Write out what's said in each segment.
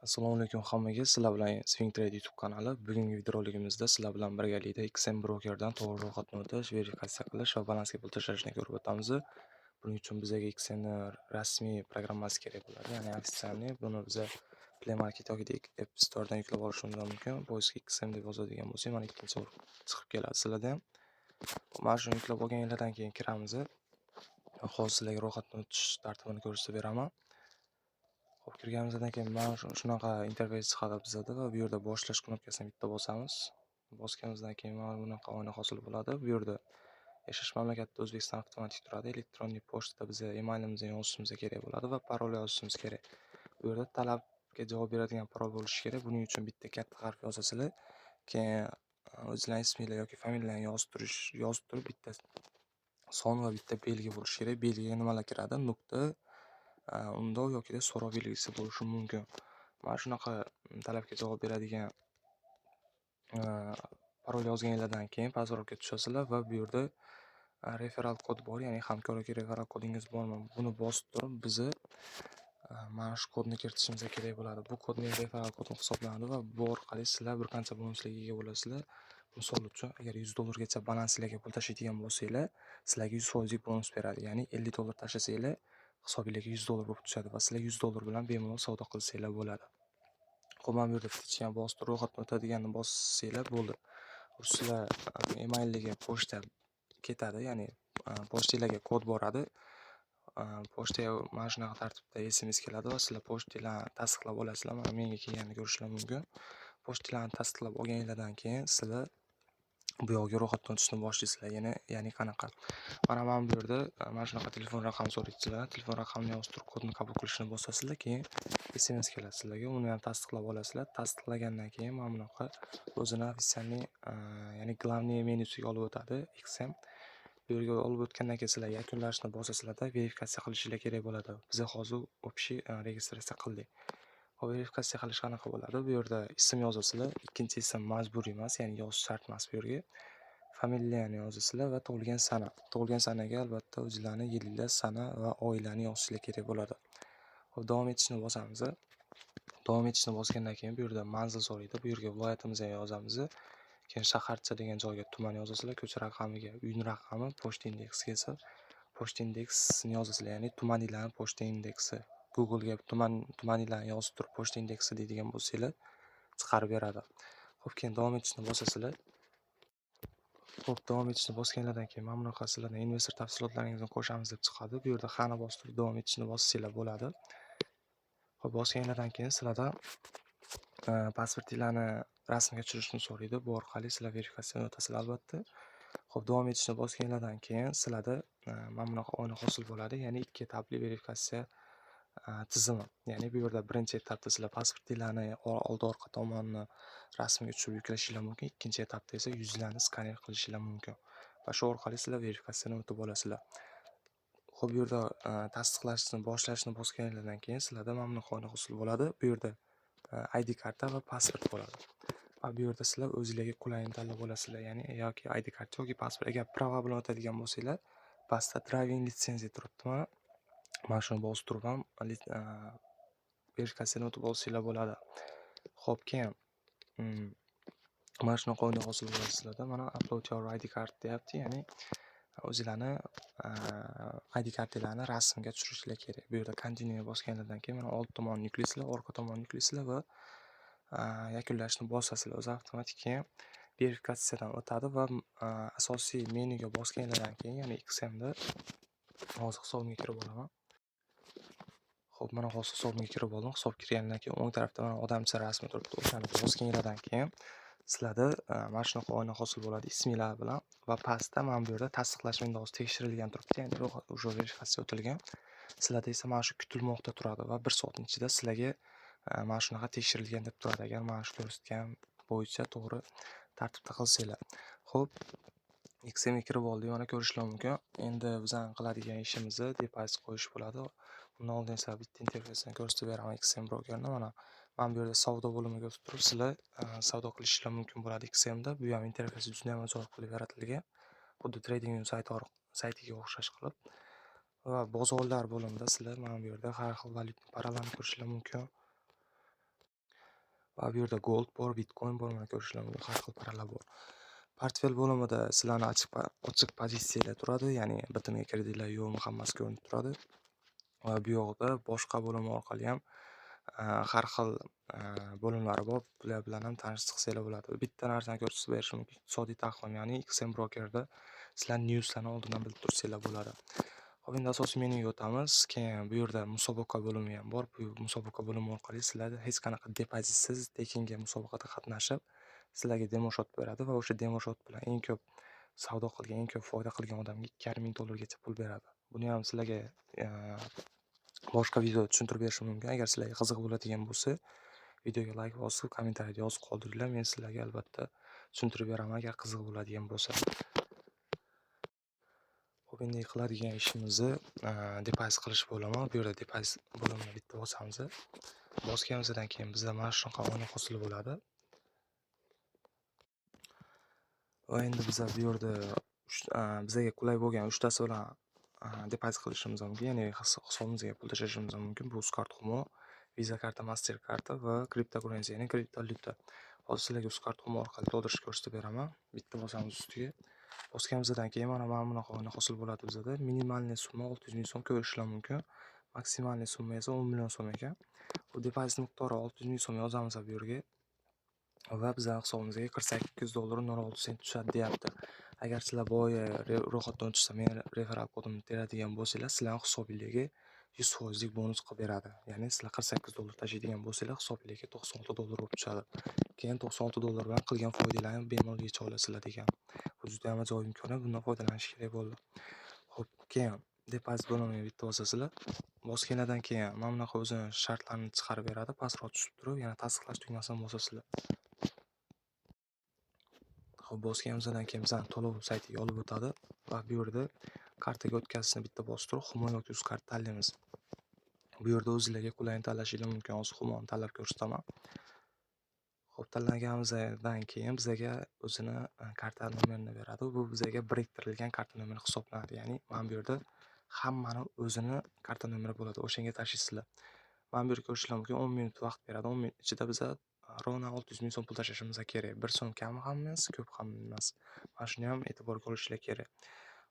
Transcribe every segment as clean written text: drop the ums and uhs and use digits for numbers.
Assalomu alaykum hammaga. Sizlar bilan Swing Trade YouTube kanali. Bugungi videoroligimizda sizlar bilan birgalikda XM Broker'dan to'g'ri ro'yxatni o'tish, verifikatsiya qilish va balansga pul tashlashni ko'rib o'tamiz. Buning uchun bizga XM ni rasmiy programmasi kerak bo'ladi, ya'ni ofitsialniy. Buni biza Play Market yoki App Store'dan yuklab olishimiz mumkin. Poisk XM deb yozadigan bo'lsak, mana ikkinchi chiqib keladi sizlarda ham. Mana shuni yuklab olganingizdan keyin kiramiz. Hozir sizlarga ro'yxatni o'tish tartibini ko'rsatib beraman. Xo'p, kirganimizdan keyin mana shunaqa interfeys chiqadi bizada va bu yerda boshlash knopkasini bitta bosamiz. Bosganimizdan keyin mana bunaqa oyna hosil bo'ladi. Bu yerda yashash mamlakatida O'zbekiston avtomatik turadi. Elektronlik pochtada biza emailimizni yozishimiz kerak bo'ladi va parol yozishimiz kerak. Bu yerda talabga javob beradigan parol bo'lishi kerak. Buning uchun bitta katta harf yozasizlar. Keyin o'zingizning ismingiz yoki familiyangizni yozib turib bitta son va bitta belgi bo'lishi kerak. Belgiga nimalar kiradi? Nuqta, undov yoki so'rov belgisi bo'lishi mumkin. Mana shunaqa talabga javob beradigan parol yozganingizdan keyin pasportga tushasizlar va bu yerda referral kod bor, ya'ni hamkorlik referral kodingiz bormi? Buni bosib turib bizni mana shu kodni kiritishimiz kerak bo'ladi. Bu kod mening referral kodim hisoblanadi va bu orqali sizlar bir qancha bonuslarga ega bo'lasizlar. Misol uchun, agar $100 gacha balansingizga pul tashlaydigan bo'lsanglar, sizlarga 100% bonus beradi. Ya'ni $50 tashlasanglar, hisobingizga $100 bo'lib tushadi va sizlar $100 bilan bemalol savdo qilsanglar bo'ladi. Xo'p, mana bu yerda tichgan bosib ro'yxatdan o'tadiganini bossanglar bo'ldi. Sizlar emailga pochta ketadi, ya'ni pochtingizga kod boradi. Pochtaga mana shunaqa tartibda SMS keladi va sizlar pochtinglarni tasdiqlab olasizlar. Mana menga kelganini ko'rishlar mumkin. Pochtinglarni tasdiqlab olganingizdan keyin sizlar bu yoqqa ro'yxatdan o'tishni boshlaysizlar. Ya'ni qanaqa? Mana bu yerda mana shunaqa telefon raqami so'raydi. Telefon raqamini yozib turib kodni qabul qilishni bosasizlar, keyin SMS keladi sizlarga. Uni ham tasdiqlab olasizlar. Tasdiqlagandan keyin mana bunaqa o'zini ofitsialniy, ya'ni glavniy menyusiga olib o'tadi XM. Bu yerga olib o'tgandan keyin sizlar yakunlashni bosasizlarda verifikatsiya qilishingiz kerak bo'ladi. Biz hozir общий registratsiya qildik. Hop, verifikatsiya qilish qanaqa bo'ladi? Bu yerda ism yozasizlar. Ikkinchi ism majburiy emas, ya'ni yozish shart emas bu yerga. Familiyani yozasizlar va tug'ilgan sana. Tug'ilgan sanaga albatta o'zingizlarning yillar, sana va oylarni yozishingiz kerak bo'ladi. Hop, davom etishni bosamiz. Davom etishni bosgandan keyin bu yerda manzil so'raydi. Bu yerga viloyatimizni yozamiz. Keyin shaharcha degan joyga tuman yozasizlar, ko'cha raqamiga uy raqami, pochta indeksiga esa pochta indeksini yozasizlar, ya'ni tumaningizning pochta indeksi. Google'ga tumaningizni yozib turib pochta indeksi deydigan bo'lsanglar chiqarib beradi. Xo'p, keyin davom etishni bosasizlar. Xo'p, davom etishni bosganlardan keyin mana bunaqa sizlarning investor tafsilotlaringizni qo'shamiz deb chiqadi. Bu yerda xana bosib turib davom etishni bossanglar bo'ladi. Xo'p, bosganlardan keyin sizlarda pasportinglarni rasmga tushirishni so'raydi. Bu orqali sizlar verifikatsiyadan o'tasizlar albatta. Xo'p, davom etishni bosganlardan keyin sizlarda mana bunaqa oyna hosil bo'ladi, ya'ni ikki etapli verifikatsiya tizimi. Ya'ni bu yerda birinchi etapda sizlar pasportinglarni oldi orqa tomonini rasmga tushirib yuklashingiz mumkin. Ikkinchi etapda esa yuzlarni skaner qilishingiz mumkin. Va shu orqali sizlar verifikatsiyadan o'tib olasizlar. Xo'p, bu yerda tasdiqlashni boshlashni bosganingizdan keyin sizlarda mana bunaqa oyna hosil bo'ladi. Bu yerda ID karta va pasport bo'ladi. Va bu yerda sizlar o'zingizlarga qulayini tanlab olasizlar, ya'ni yoki ID karta yoki pasport. Agar prava bilan o'tadigan bo'lsanglar, pastda driving litsenziya turibdi. Mana shuni bosib turib ham verifikatsiyadan o'tib olsanglar bo'ladi. Xo'p, keyin mana shunaqa oyna hosil bo'ladi sizlarda. Mana upload your ID card deyapti, ya'ni o'zingizlarni ID kartalarini rasmga tushirishlar kerak. Bu yerda continue bosganlardan keyin mana old tomonni yuklaysizlar, orqa tomonni yuklaysizlar va yakunlashni bosasizlar. O'zi avtomatik keyin verifikatsiyadan o'tadi va asosiy menyuga bosganlardan keyin, ya'ni XMda hozir hisobimga kirib olaman. Xo'p, mana hozir hisobimga kirib oldim. Hisob kirgandan keyin o'ng tarafda mana odamcha rasmi turibdi. O'shani bosganingizdan keyin sizlarda mana shunaqa oyna hosil bo'ladi isminglar bilan va pastda mana bu yerda tasdiqlash windows tekshirilgan turibdi, ya'ni o'sha verifikatsiya o'tilgan. Sizlarda esa mana shu kutilmoqda turadi va 1 soatning ichida sizlarga mana shunaqa tekshirilgan deb turadi, agar mana shu ko'rsatgan bo'yicha to'g'ri tartibda qilsanglar. Xo'p, XMga kirib oldik, mana ko'rishlar mumkin. Endi bizning qiladigan ishimiz depozit qo'yish bo'ladi. Undan oldin esa bitta interfeysini ko'rsatib beraman XM brokerni. Mana bu yerda savdo bo'limiga o'tib turib sizlar savdo qilishingiz mumkin bo'ladi XMda. Bu ham interfeysi juda ham ajoyib qilib yaratilgan. Xuddi TradingView saytiga o'xshash qilib. Va bozorlar bo'limida sizlar mana bu yerda har xil valyuta parallarni ko'rishingiz mumkin. va bu yerda gold bor, bitcoin bor, mana ko'rishingiz mumkin, har xil paralar bor. Portfel bo'limida sizlarni ochiq pozitsiyada turadi, ya'ni bitimga kirdinglar yo'qmi hammasi ko'rinib turadi. Va bu yoqda boshqa bo'lim orqali ham har xil bo'limlari bor. Bular bilan ham tanishib chiqsanglar bo'ladi. Bitta narsani ko'rsatib berishim mumkin. Iqtisodiy taqvim, ya'ni XM Broker'da sizlar newslarni oldindan bilib tursanglar bo'ladi. Xo'p, endi asosiy menyuga o'tamiz. Keyin bu yerda musobaqa bo'limi ham bor. Bu musobaqa bo'limi orqali sizlar hech qanaqa depozitsiz tekinga musobaqada qatnashib, sizlarga demo shot beradi va o'sha demo shot bilan eng ko'p savdo qilgan, eng ko'p foyda qilgan odamga 2,5 ming dollargacha pul beradi. Buni ham sizlarga boshqa videoda tushuntirib berishim mumkin. Agar sizlarga qiziq bo'ladigan bo'lsa, videoga like bosib, kommentariyada yozib qoldiringlar. Men sizlarga albatta tushuntirib beraman agar qiziq bo'ladigan bo'lsa. Xo'p, endi qiladigan ishimizni depozit qilish bo'limi. Bu yerda depozit bo'limini bitta bosamiz. Bosganimizdan keyin bizda mana shunaqa oyna hosili bo'ladi. Va endi biz bu yerda bizga qulay bo'lgan 3 tasi bilan depozit qilishimiz mumkin, ya'ni hisobimizga pul tashishimiz mumkin. Bu Uzcard Humo, Visa karta, Master karta va kriptokurensiya, ya'ni kriptovalyuta. Hozir sizlarga Uzcard Humo orqali to'ldirishni ko'rsatib beraman. Bitta bosamiz ustiga. Bosganimizdan keyin mana bunaqa oyna hosil bo'ladi bizda. Minimalniy summa 600 ming so'm ko'rishlar mumkin. Maksimalniy summa esa 10 million so'm ekan. Bu depozit miqdori 600 ming so'm yozamiz bu yerga. Va bizning hisobimizga 48 dollar 06 sent tushadi deyapti. Agar sizlar boya ro'yxatdan o'tishsa, men referal kodimni teradigan bo'lsanglar, sizlarning hisobingizga 100% lik bonus qilib beradi. Ya'ni sizlar 48 dollar tashiydigan bo'lsanglar, hisobingizga 96 dollar bo'lib tushadi. Keyin 96 dollar bilan qilgan foydalarni bemalol yecha olasizlar degan. Bu juda ham ajoyib imkoniyat, bundan foydalanish kerak bo'ldi. Xo'p, keyin depozit bo'limiga bitta bosasizlar. Bosgandan keyin mana bunaqa o'zini shartlarini chiqarib beradi. Pastroq tushib turib, yana tasdiqlash tugmasini bosasizlar. Xo'p, bosganimizdan keyin bizani to'lov saytiga olib o'tadi va bu yerda kartaga o'tkazishni bitta bosib turib, Humo yoki Uzcard tanlaymiz. Bu yerda o'zingizlarga qulayini tanlashingiz mumkin. Hozir Humoni tanlab ko'rsataman. Xo'p, tanlaganimizdan keyin bizga o'zini karta nomerini beradi. Bu bizga biriktirilgan karta nomeri hisoblanadi. Ya'ni mana bu yerda hammani o'zini karta nomeri bo'ladi. O'shanga tashlaysizlar. Mana bu yerga ko'rishinglar mumkin, 10 minut vaqt beradi. 10 minut ichida biz rovna 600 ming so'm pul tashlashimiz kerak. 1 so'm kam ham emas, ko'p ham emas. Mana shuni ham e'tiborga olishinglar kerak.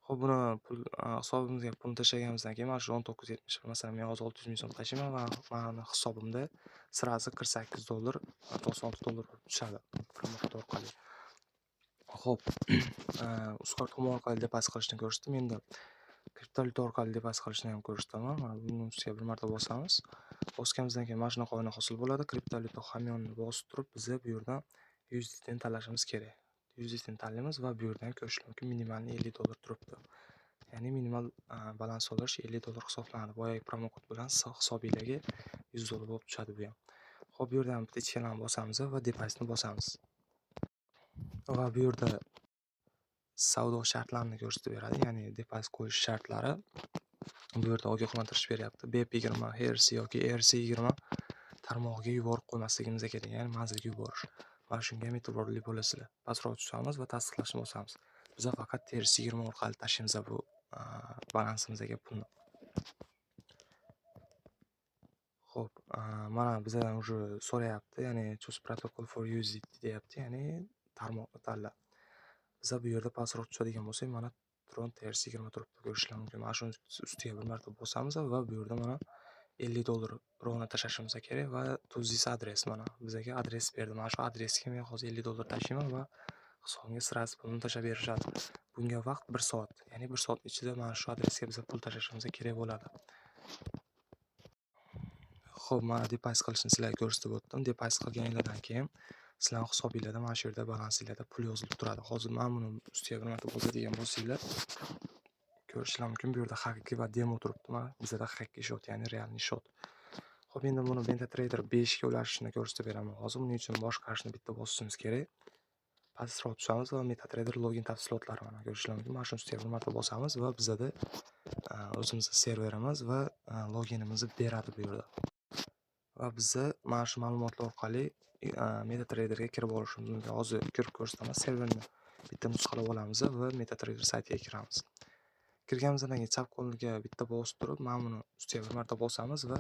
Xo'p, buni pul hisobimizga pul tashlaganimizdan keyin mana shu 19.70, masalan, men hozir 600 ming so'm tashlayman va meni hisobimda sirasi 48 dollar 96 dollar tushadi promotor orqali. Xo'p, Uzcard Humo orqali depozit qilishni ko'rsatdim. Endi kriptovalyuta orqali depozit qilishni ham ko'rsataman. Mana buni ustiga bir marta bosamiz. Bosganimizdan keyin mana shunaqa oyna hosil bo'ladi. Kriptovalyuta hamyonini bosib turib, biz bu yerdan USDT ni tanlashimiz kerak. USDT ni tanlaymiz va bu yerdan ko'rishlar mumkin, minimalni 50 dollar turibdi. Ya'ni minimal balans solish 50 dollar hisoblanadi. Boyagi promo kod bilan hisobingizga 100 dollar bo'lib tushadi bu ham. Xo'p, bu yerdan bitta ichkalarni bosamiz va depozitni bosamiz. Va bu yerda savdo shartlarini ko'rsatib beradi, ya'ni depozit qo'yish shartlari. Bu yerda ogohlantirish beryapti. BEP20, HRC yoki ERC20 tarmog'iga yuborib qo'ymasligimiz kerak, ya'ni manzilga yuborish. Mana shunga e'tiborli bo'lasizlar. Pastroq tushamiz va tasdiqlashni bosamiz. Biz faqat ERC20 orqali tashlaymiz bu balansimizga pulni. Xo'p, mana bizdan уже so'rayapti, ya'ni choose protocol for USDT deyapti, ya'ni tarmoqni tanla. Biz bu yerda pastroq tushadigan bo'lsak, mana Tron ERC20 turibdi, ko'rishlar mumkin. Mana shuni ustiga bir marta bosamiz va bu yerda mana 50 dollar rovna tashlashimiz kerak va to this adres, mana bizga adres berdi. Mana shu adresga men hozir 50 dollar tashlayman va hisobimga sirasi pulni tashlab berishadi. Bunga vaqt 1 soat, ya'ni 1 soat ichida mana shu adresga biz pul tashlashimiz kerak bo'ladi. Xo'p, mana depozit qilishni sizlarga ko'rsatib o'tdim. Depozit qilganingizdan keyin sizlarning hisobingizda mana shu yerda balansingizda pul yozilib turadi. Hozir men buni ustiga bir marta bosadigan bo'lsanglar, ko'rishlar mumkin, bu yerda haqiqiy va demo turibdi. Mana bizda haqiqiy shot, ya'ni realniy shot. Xo'p, endi buni MetaTrader 5 ga ulashishni ko'rsatib beraman. Hozir buning uchun boshqarishni bitta bosishimiz kerak. Pastroq tushamiz va MetaTrader login tafsilotlari mana ko'rishlar mumkin. Mana shuni ustiga bir marta bosamiz va bizda o'zimizning serverimiz va loginimizni beradi bu yerda. Va biz mana shu ma'lumotlar orqali MetaTraderga kirib olishimiz mumkin. Hozir kirib ko'rsataman. Serverni bitta nusxalab olamiz va MetaTrader saytiga kiramiz. Kirganimizdan keyin chap qo'lga bitta bosib turib, mana buni ustiga bir marta bosamiz va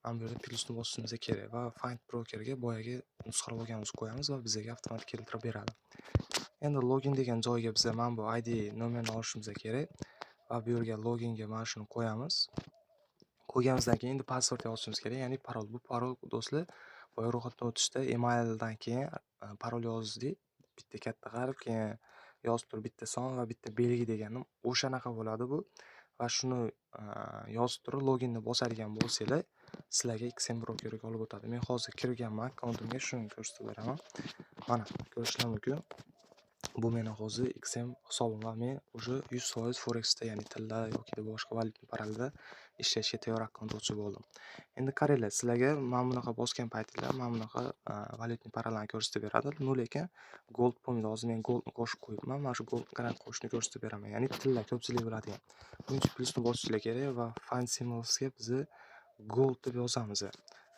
mana bu yerda plyusni bosishimiz kerak va Find Brokerga boyagi nusxalab olganimizni qo'yamiz va bizga avtomatik keltirib beradi. Endi login degan joyga biz mana bu ID nomerni olishimiz kerak va bu yerga loginga mana shuni qo'yamiz. Qo'yganimizdan keyin endi password yozishimiz kerak, ya'ni parol. Bu parol do'stlar, boya ro'yxatdan o'tishda emaildan keyin parol yozdik. Bitta katta harf, keyin yozib turib bitta son va bitta belgi deganim o'shanaqa bo'ladi bu. Va shuni yozib turib loginni bosadigan bo'lsanglar, sizlarga XM brokerga olib o'tadi. Men hozir kirganman akkauntimga, shuni ko'rsatib beraman. Mana ko'rishlar mumkin. Bu meni hozir XM hisobim va men уже 100% Forexda, ya'ni tilla yoki boshqa valyutni paralda ishlashga tayyor akkaunt ochib oldim. Endi qaranglar, sizlarga mana bunaqa bosgan paytingizda mana bunaqa valyutni parallarni ko'rsatib beradi. Lekin gold bo'lmaydi. Hozir men goldni qo'shib qo'yibman. Mana shu gold qanday qo'shishni ko'rsatib beraman. Ya'ni tilla ko'pchilik biladigan. Buning uchun plyusni bosishlar kerak va Find Symbolsga biz gold deb yozamiz.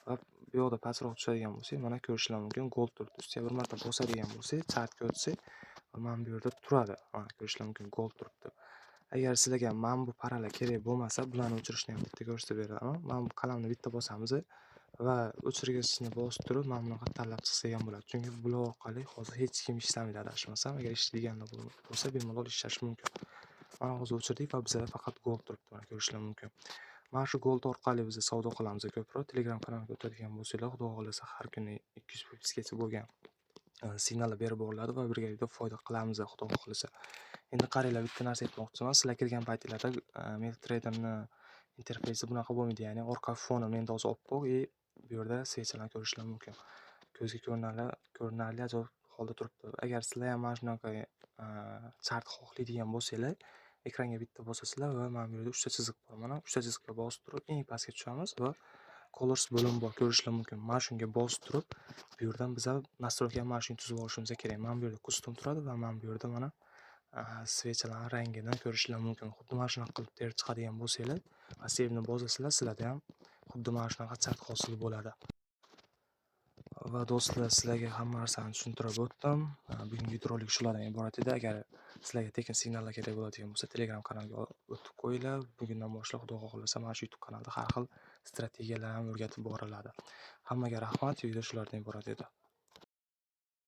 Va bu yoqda pastroq tushadigan bo'lsak, mana ko'rishlar mumkin. Gold turibdi. Ustiga bir marta bosadigan bo'lsak, chartga o'tsak, mana bu yerda turadi. Mana ko'rishlar mumkin, gold turibdi. Agar sizlarga mana bu paralar kerak bo'lmasa, bularni o'chirishni ham bitta ko'rsatib beraman. Mana bu qalamni bitta bosamiz va o'chirgichni bosib turib, mana bunaqa tanlab chiqsak ham bo'ladi. Chunki bular orqali hozir hech kim ishlamaydi adashmasam. Agar ishlaydiganlar bo'lsa, bemalol ishlashi mumkin. Mana hozir o'chirdik va bizda faqat gold turibdi. Mana ko'rishlar mumkin. Mana shu gold orqali biz savdo qilamiz ko'proq. Telegram kanaliga o'tadigan bo'lsanglar, xudo xolasa har kuni 200 propiskacha bo'lgan signallar berib boriladi va birgalikda foyda qilamiz, xudo xolasa. Endi qaranglar, bitta narsa aytmoqchiman. Sizlar kirgan paytinglarda MetaTrader'ni interfeysi bunaqa bo'lmaydi, ya'ni orqa foni menda hozir oppoq bu yerda svechalarni ko'rishlar mumkin. Ko'zga ko'rinarli ajoyib holda turibdi. Agar sizlar ham mana shunaqa chart xohlaydigan bo'lsanglar, ekranga bitta bosasizlar va mana bu yerda 3 ta chiziq bor. Mana 3 ta chiziqqa bosib turib eng pastga tushamiz va Colors bo'limi bor, ko'rishlar mumkin. Mana shunga bosib turib, bu yerdan biz nastroyka mana shuni tuzib olishimiz kerak. Mana bu yerda custom turadi va mana bu yerda mana svechalarning rangini ko'rishlar mumkin. Xuddi mana shunaqa qilib terib chiqadigan bo'lsanglar va save'ni bosasizlar, sizlarda ham xuddi mana shunaqa chart hosil bo'ladi. Va do'stlar, sizlarga hamma narsani tushuntirib o'tdim. Bugungi videorolik shulardan iborat edi. Agar sizlarga tekin signallar kerak bo'ladigan bo'lsa, Telegram kanaliga o'tib qo'yinglar. Bugundan boshlab xudo xohlasa mana shu YouTube kanalda har xil strategiyalar ham o'rgatib boriladi. Hammaga rahmat. Video shulardan iborat edi.